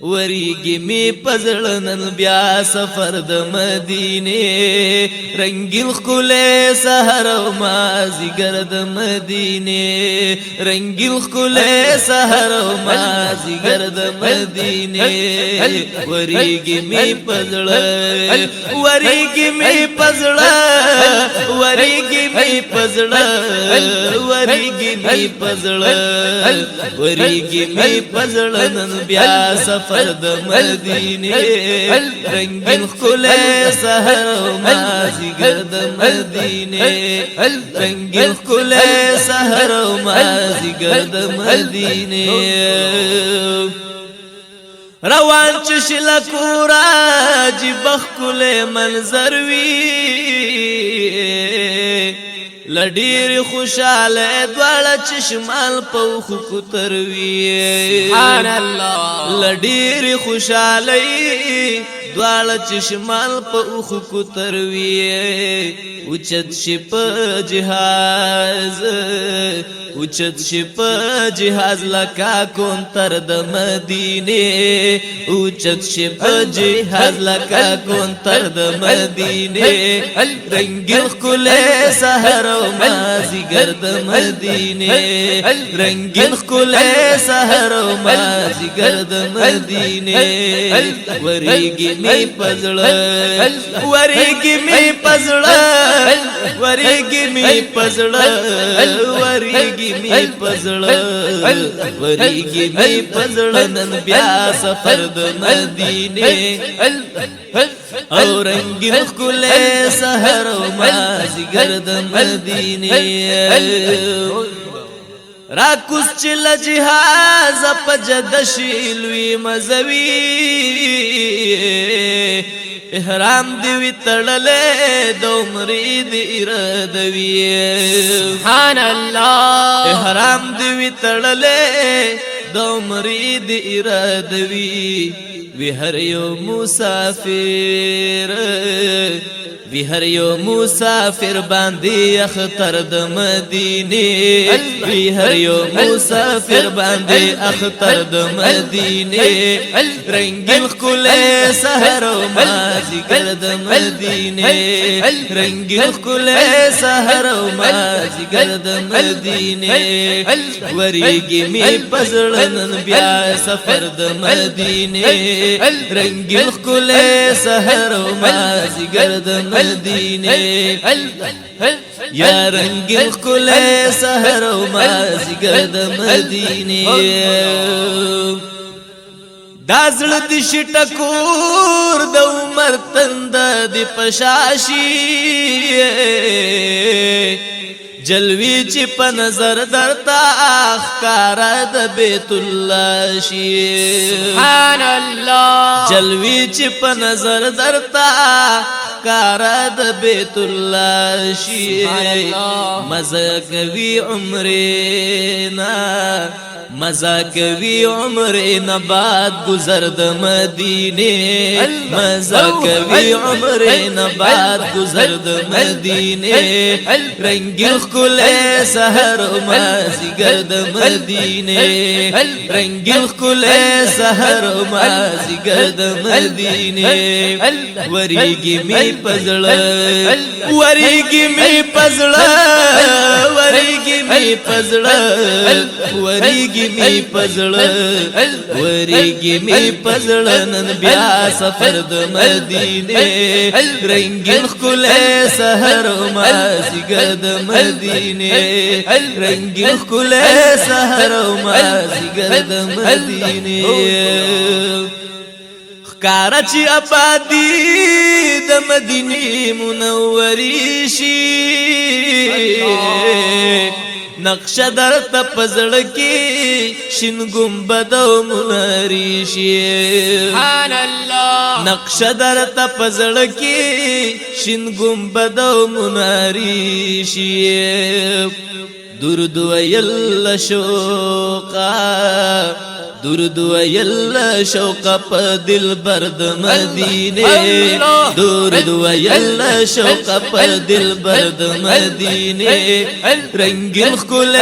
وریگی می پزړنن بیا سفر د مدینه رنگین خله سحر او مازیګر د مدینه رنگین خله سحر او مازیګر د مدینه وریگی می پزړ وریگی می پزړ وریگی می پزړ وریگی می پزړ وریگی می پزړنن بیا سفر د مدینه رنگین خله سحر او مازیګر د مدینه رنگین خله سحر او مازیګر د مدینه روان چشل کورا جی بخکل منظر وی لډیر خوشاله دواړه چشمال په خو کوتر وی سبحان الله لډیر خوشاله دواړه چشمال په خو کوتر وی اوچت شپ جهاز اوچت شپ جهاز لکا کون تر د مدینه اوچت شپ جهاز لکا کون تر د مدینه رنگین خله سحر او مازیګر د مدینه رنگین خله سحر او مازیګر د مدینه وریگی می پزړ وریگی می پزړ وریگی می پزړ وریگی می پزړ وریگی می پزړ نن بیا سفر د مدینه او رنگین خله سحر او مازیګر د مدینه را کوس چل جهاز پجد شیلوی مزوی احرام دیوی تړلې دومری دی ردوی سبحان الله احرام دیوی تړلې دومری دی ردوی وی هر یو مسافر وی هر یو مسافر باندې اختر د مدینه وی هر یو مسافر باندې اختر د مدینه رنگین خله سحر او مازیګر د مدینه رنگین خله سحر او مازیګر د مدینه وریگی می پزړنن بیا سفر د مدینه رنگین خله سحر او مازیګر د مدینه یا رنگین خله سحر او مازیګر د مدینه دازړ د شټکور د عمر تند د پشاشي جلوی چی په نظر درتا اخکار د بیت الله شی سبحان الله جلوی چی په نظر درتا کار د بیت الله شی مزه کوي عمرنا مزا کوي عمرنا بعد گزر د مدینه مزا کوي عمرنا بعد گزر د مدینه رنگین خله سحر او مازیګر د مدینه رنگین خله سحر او مازیګر د مدینه وریگی می پزړ وریگی می پزړ وریگی می پزړ وریگی می پزړ وریگی می پزړ نن بیا سفر د مدینه رنگین خله سحر او مازیګر د مدینه رنگین خله سحر او مازیګر د مدینه خکارا چی آبادی د مدینه منوری شي نقش در تپزړ کی شین گنبد او مناری شي سبحان الله نقش در تپزړ کی شین گنبد او مناری شي درود ویل شوقا درود ویل شوق په دلبر د مدینه درود ویل شوق په دلبر د مدینه رنگین خل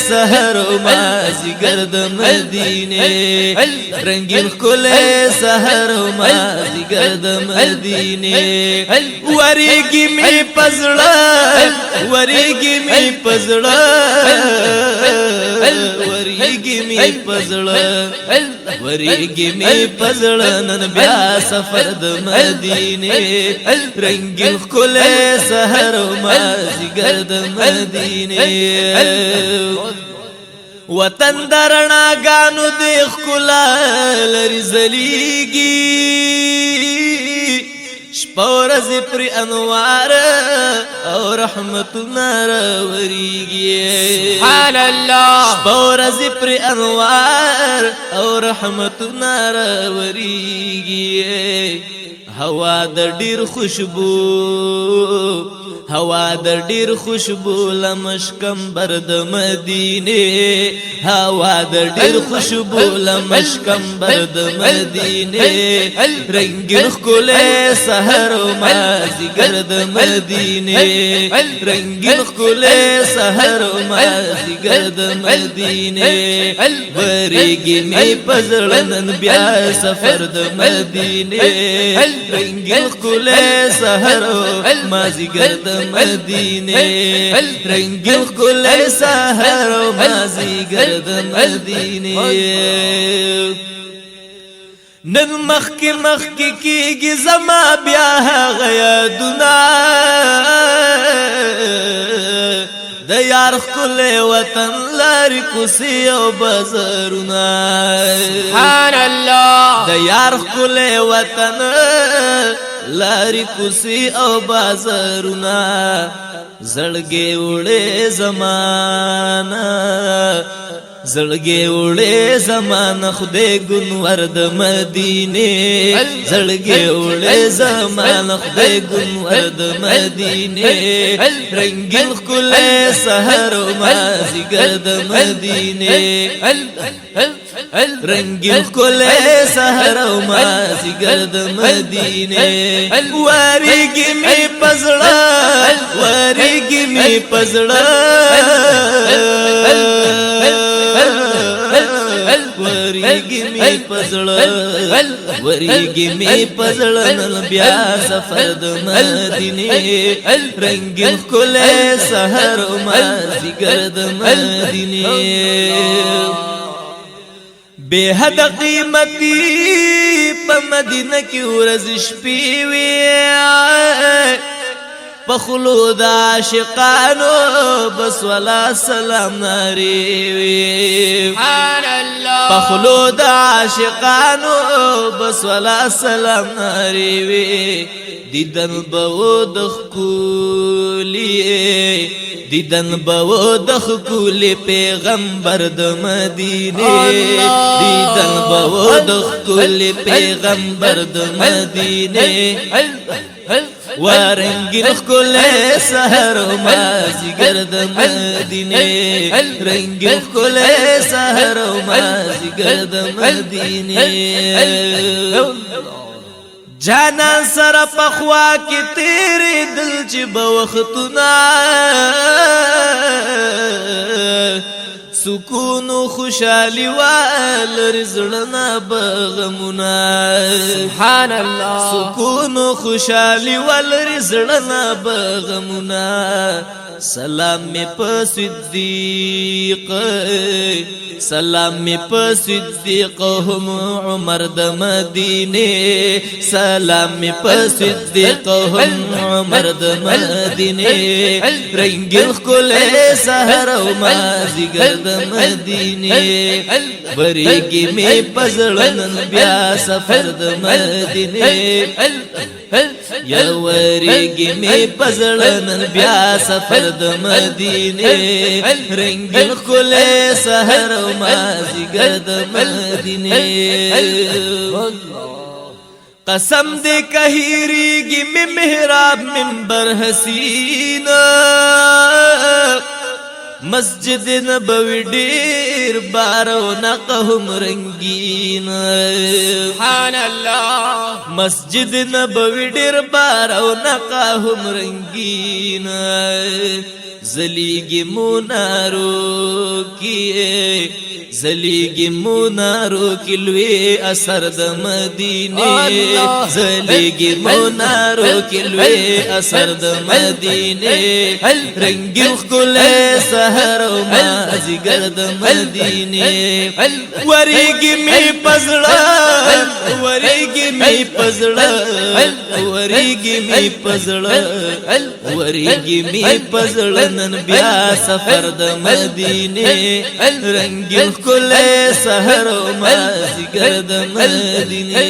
سحر او مازیګر د مدینه رنگین خل سحر او مازیګر د مدینه وریږي می پزړه وریږي می پزړه وریږي می پزړه وریږي می پزړه نن بیا سفر د مدینه رنگین خل سحر او مازیګر د مدینه وطن درنا گانو دیخ کلا لری زلیگی شپورز پر انوار او رحمت نار وریگی سبحان اللہ شپورز پر انوار او رحمت نار وریگی هوا د ډیر خوشبو هوا د ډیر خوشبو لمشکمبر د مدینه هوا د ډیر خوشبو لمشکمبر د مدینه رنگین خل سحر او مازیګر د مدینه رنگین خل سحر او مازیګر د مدینه وریږي می پزړه نن بیا سفر د مدینه رنگین خل سحر او مازیګر د مدینه رنگین خل سحر او مازیګر د مدینه نن مخکی مخکی کیږي زما بیا غیادنا د یار خل وطن لاری کوسی او بازارونه سبحان الله د یار خل وطن لاری کوسی او بازارونه زړګي وړې زمانہ زړګي وړې زمانہ خدای ګنور د مدینه زړګي وړې زمانہ خدای ګنور د مدینه رنگین خل سحر او مازیګر د مدینه رنگین خل سحر او مازیګر د مدینه وریږي می پزړه وریږي می پزړه وریږي می پزړه وریږي می پزړه نن بیا سفر د مدینه رنگین خل سحر او مازیګر د مدینه بے حد قیمتی پا مدینہ کی ورز شپی وی پخلود عاشقانو بس والا سلام ناری وی سبحان اللہ پخلود عاشقانو بس والا سلام ناری وی دیدن بو دخکولی دیدن بو دخکولی پیغمبر د مدینه دیدن بو دخکولی پیغمبر د مدینه ورنگین خل سحر او مازیګر د مدینه رنگین خل سحر او مازیګر د مدینه جانا سر پخوا کی تیری دل چی بوختنا سکون و خوشحالی وال رزلنا بغمنا سبحان اللہ سکون و خوشحالی وال رزلنا بغمنا سلام می پا صدیق سلام می پا صدیق هم عمر د مدینه سلام می پا صدیق هم عمر د مدینه رنگین خل سحر او مازیګر د مدینه وریږي می پزړه نن بیا سفر د مدینه یا وریږي می پزړه نن بیا سفر د مدینه رنگین خل سحر او مازیګر د مدینه قسم دے کہیریږي می محراب منبر حسین مسجد نبوی ډیر ډیر بارو نقهم رنگین سبحان الله مسجد نبوی ډیر بارو نقهم رنگین زلیگی منارو کی زلیگی منارو کی لوی اثر د مدینے زلیگی منارو کی لوی اثر د مدینے رنگی خل سحر و مازیگر د مدینے وریگی می پزڑا وریگی می پزڑا وریگی می پزڑا وریگی می پزڑا نن بیا سفر د مدینے رنگی خل سحر و مازیگر د مدینے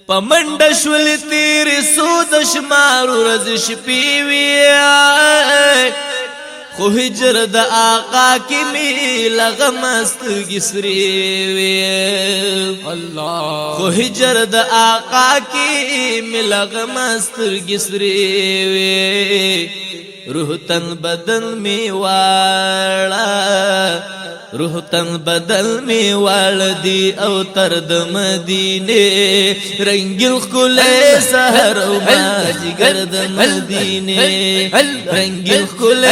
پمنډ شول تیر سود شمارو رز شپیوی خو هجر د آقا کی می لغمست گسری وی الله خو هجر د آقا کی می لغمست گسری وی روح تن بدن می واړه روح تن بدل می والدی او تر د مدینه رنگیل خل سحر او مازیگر د مدینه رنگیل خل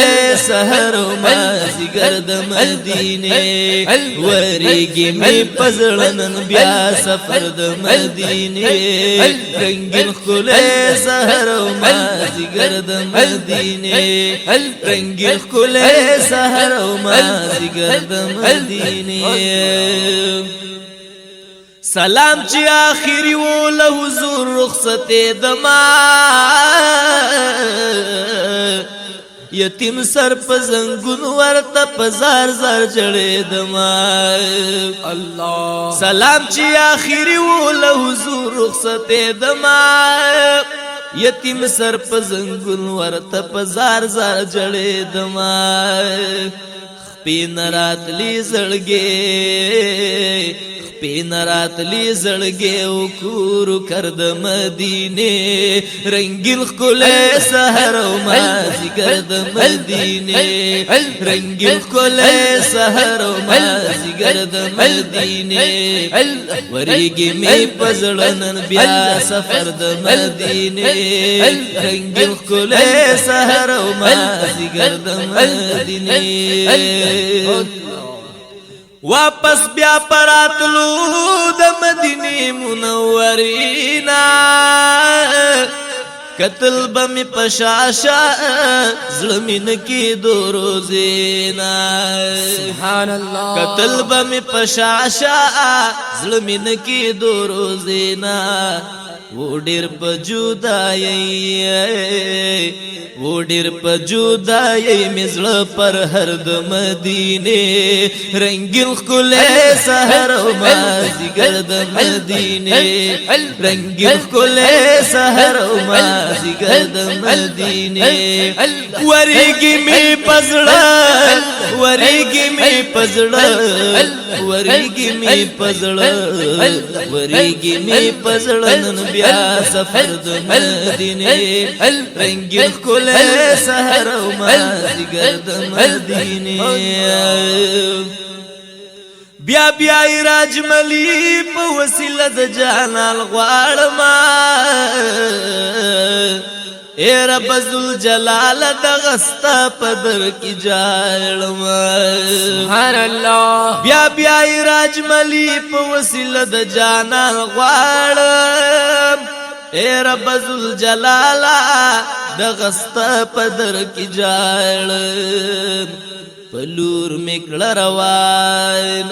سحر او مازیگر د مدینه وریگی می پزړنن بیا سفر د مدینه رنگیل خل سحر او مازیگر د مدینه رنگیل خل سحر او مازیگر د مدینے سلام چی آخری و لحضور رخصت دما یتیم سر پزنگون ورطا پزار زار جڑے دما الله سلام چی آخری و لحضور رخصت دما یتیم سر پزنگون ورطا پزار زار جڑے دما پین رات لی زړګي پین رات لی زړګي او کورو کرد مدینه رنگیل خل سحر او مازیگر د مدینه رنگیل خل سحر او مازیگر د مدینه وریگی می پزړنن بیا سفر د مدینه رنگیل خل سحر او مازیگر د مدینه واپس بیا پراتلو د مدینه منورینا قتل بمی پشاشا ظلمین کی دو روزینا سبحان الله قتل بمی پشاشا ظلمین کی دو روزینا وہ ډیر په جدائی وہ ډیر په جدائی مزړه پر هر د مدینه رنگیل خل سحر او مازیگر د مدینه رنگیل خل سحر او مازیگر د مدینه وریگی می پزړه وریگی می پزړه وریگی می پزړه وریگی می پزړه نن بیا سفر د مدینه رنگیل خل سحر او مازیگر د مدینه بیا بیا راج ملی په وسیله د جانال غواړم اے رب ذل جلال د غستا پدر کی جاړم سبحان الله بیا بیا راج ملی په وسیله د جانال غواړم اے رب ذل جلال د غستا پدر کی جاړم پلور میکړه روان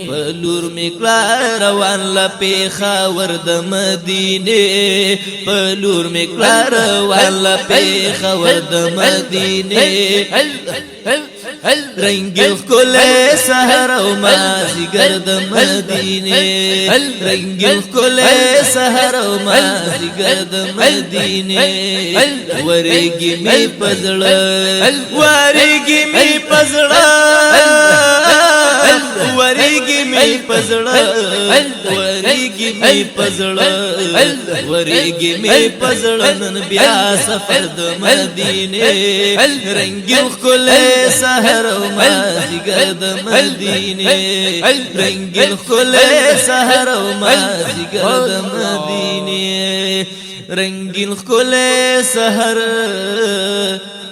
پلور میکړه روان لپیخا ورد مدینه پلور میکړه روان لپیخا ورد مدینه رنگیل خل سحر او مازیگر د مدینه رنگیل خل سحر او مازیگر د مدینه وریگی می پزړه وریگی می پزړه وریگی می پزړه وریگی می پزړه وریگی می پزړه نن بیا سفر د مدینه رنگین خله سحر او مازیګر د مدینه رنگین خله سحر او مازیګر د مدینه رنگین خله سحر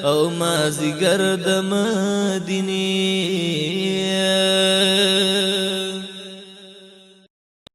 او مازیګر د مدینه